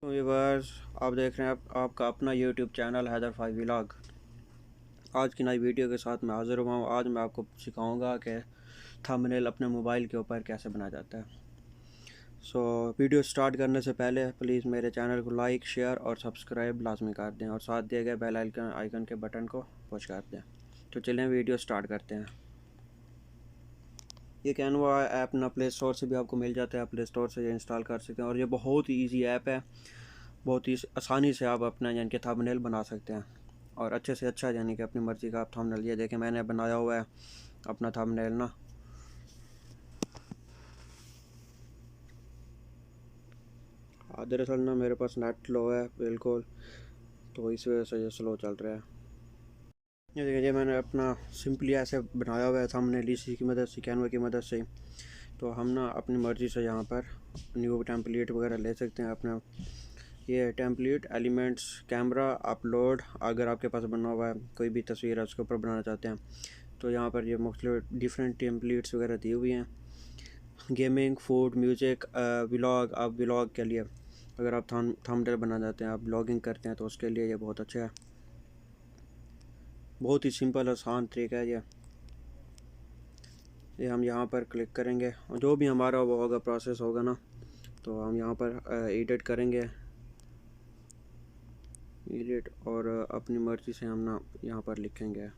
तो व्यूअर्स, आप देख रहे हैं आपका अपना YouTube channel Haider five vlog. आज की नई वीडियो के साथ मैं हाज़िर हुआ हूँ। आज मैं आपको सिखाऊंगा कि थंबनेल अपने मोबाइल के ऊपर कैसे बनाया जाता है। वीडियो स्टार्ट करने से पहले प्लीज़ मेरे चैनल को लाइक, शेयर और सब्सक्राइब लाजमी कर दें और साथ दिए गए बेल आइकन के बटन को पुश कर दें। तो चलें वीडियो स्टार्ट करते हैं। ये कैनवा ऐप ना प्ले स्टोर से भी आपको मिल जाता है, आप प्ले स्टोर से इंस्टॉल कर सकते हैं और ये बहुत ही ईजी ऐप है। बहुत ही आसानी से आप अपना यानी कि थंबनेल बना सकते हैं और अच्छे से अच्छा यानी कि अपनी मर्ज़ी का आप थंबनेल, ये देखें मैंने बनाया हुआ है अपना थंबनेल ना। दरअसल ना मेरे पास नेट लो है बिल्कुल, तो इस वजह से ये स्लो चल रहा है। ये देखिए, ये मैंने अपना सिंपली ऐसे बनाया हुआ है थंबनेल इसी की मदद से, कैनवा की मदद से। तो हम ना अपनी मर्ज़ी से यहाँ पर न्यू टेम्पलेट वगैरह ले सकते हैं अपना। ये टेम्पलेट एलिमेंट्स कैमरा अपलोड, अगर आपके पास बना हुआ है कोई भी तस्वीर है उसके ऊपर बनाना चाहते हैं तो यहाँ पर ये मुख्तलिफ डिफरेंट टेम्पलेट्स वगैरह दी हुई हैं। गेमिंग, फूड, म्यूज़िक, व्लॉग, आप व्लॉग के लिए अगर आप थंबनेल बनाना चाहते हैं, आप ब्लॉगिंग करते हैं तो उसके लिए ये बहुत अच्छा है। बहुत ही सिंपल आसान तरीका है ये हम यहाँ पर क्लिक करेंगे और जो भी हमारा वो होगा प्रोसेस होगा ना, तो हम यहाँ पर एडिट करेंगे, एडिट, और अपनी मर्ज़ी से हम ना यहाँ पर लिखेंगे।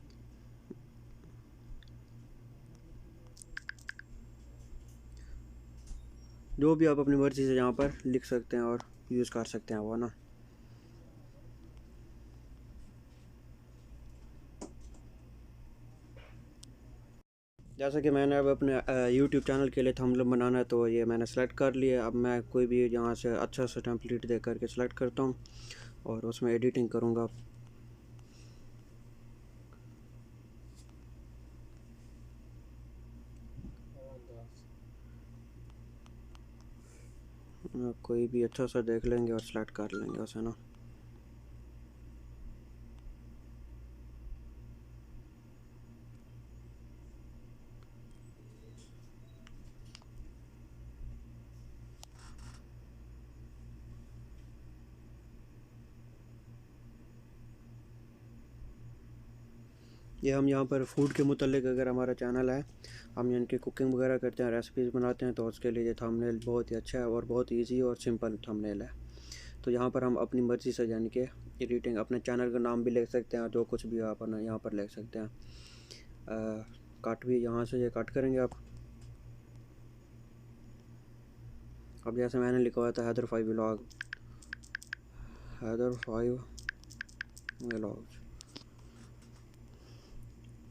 जो भी आप अपनी मर्ज़ी से यहाँ पर लिख सकते हैं और यूज़ कर सकते हैं वो ना। जैसा कि मैंने अब अपने यूट्यूब चैनल के लिए थंबनेल बनाना है तो ये मैंने सेलेक्ट कर लिया। अब मैं कोई भी यहाँ से अच्छा सा टेम्पलेट दे करके सेलेक्ट करता हूँ और उसमें एडिटिंग करूँगा। कोई भी अच्छा सा देख लेंगे और सेलेक्ट कर लेंगे उसे ना। ये हम यहाँ पर फूड के मुतल्लिक, अगर हमारा चैनल है, हम यानी कि कुकिंग वगैरह करते हैं, रेसिपीज़ बनाते हैं, तो उसके लिए ये थंबनेल बहुत ही अच्छा है और बहुत ईजी और सिंपल थंबनेल है। तो यहाँ पर हम अपनी मर्ज़ी से यानी कि एडिटिंग, अपने चैनल का नाम भी लिख सकते हैं और जो कुछ भी आप यहाँ पर लिख सकते हैं। कट भी यहाँ से ये कट करेंगे आप। अब जैसे मैंने लिखा हुआ था Haider five vlog, Haider five vlog,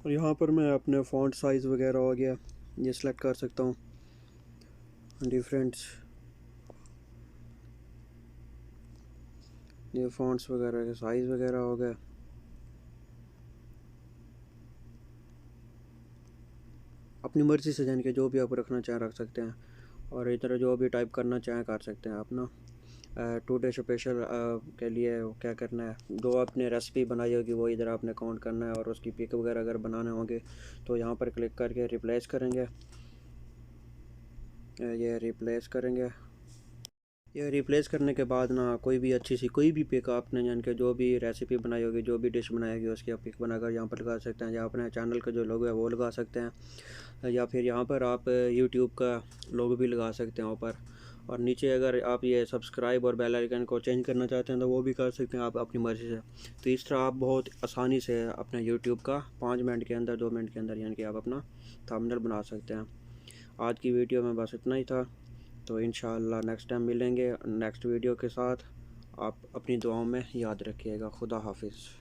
और यहाँ पर मैं अपने फ़ॉन्ट साइज़ वगैरह हो गया ये सिलेक्ट कर सकता हूँ, डिफरेंट ये फ़ॉन्ट्स वगैरह के साइज़ वगैरह हो गए। अपनी मर्ज़ी से जान के जो भी आप रखना चाहें रख सकते हैं और इधर जो भी टाइप करना चाहें कर सकते हैं आप ना। टुडे स्पेशल के लिए क्या करना है, जो आपने रेसिपी बनाई होगी वो इधर आपने काउंट करना है और उसकी पिक वगैरह अगर बनाने होंगे तो यहाँ पर क्लिक करके रिप्लेस करेंगे। ये रिप्लेस करेंगे। ये रिप्लेस करने के बाद ना कोई भी अच्छी सी कोई भी पिक आपने यानी कि जो भी रेसिपी बनाई होगी, जो भी डिश बनाई होगी उसकी आप पिक बनाकर यहाँ पर लगा सकते हैं, या अपने चैनल का जो लोगो है वो लगा सकते हैं, या फिर यहाँ पर आप यूट्यूब का लोगो भी लगा सकते हैं ऊपर। और नीचे अगर आप ये सब्सक्राइब और बेल आइकन को चेंज करना चाहते हैं तो वो भी कर सकते हैं आप अपनी मर्ज़ी से। तो इस तरह आप बहुत आसानी से अपने यूट्यूब का 5 मिनट के अंदर, 2 मिनट के अंदर यानी कि आप अपना थंबनेल बना सकते हैं। आज की वीडियो में बस इतना ही था। तो इंशाअल्लाह नेक्स्ट टाइम मिलेंगे नेक्स्ट वीडियो के साथ। आप अपनी दुआओं में याद रखिएगा। खुदा हाफिज़।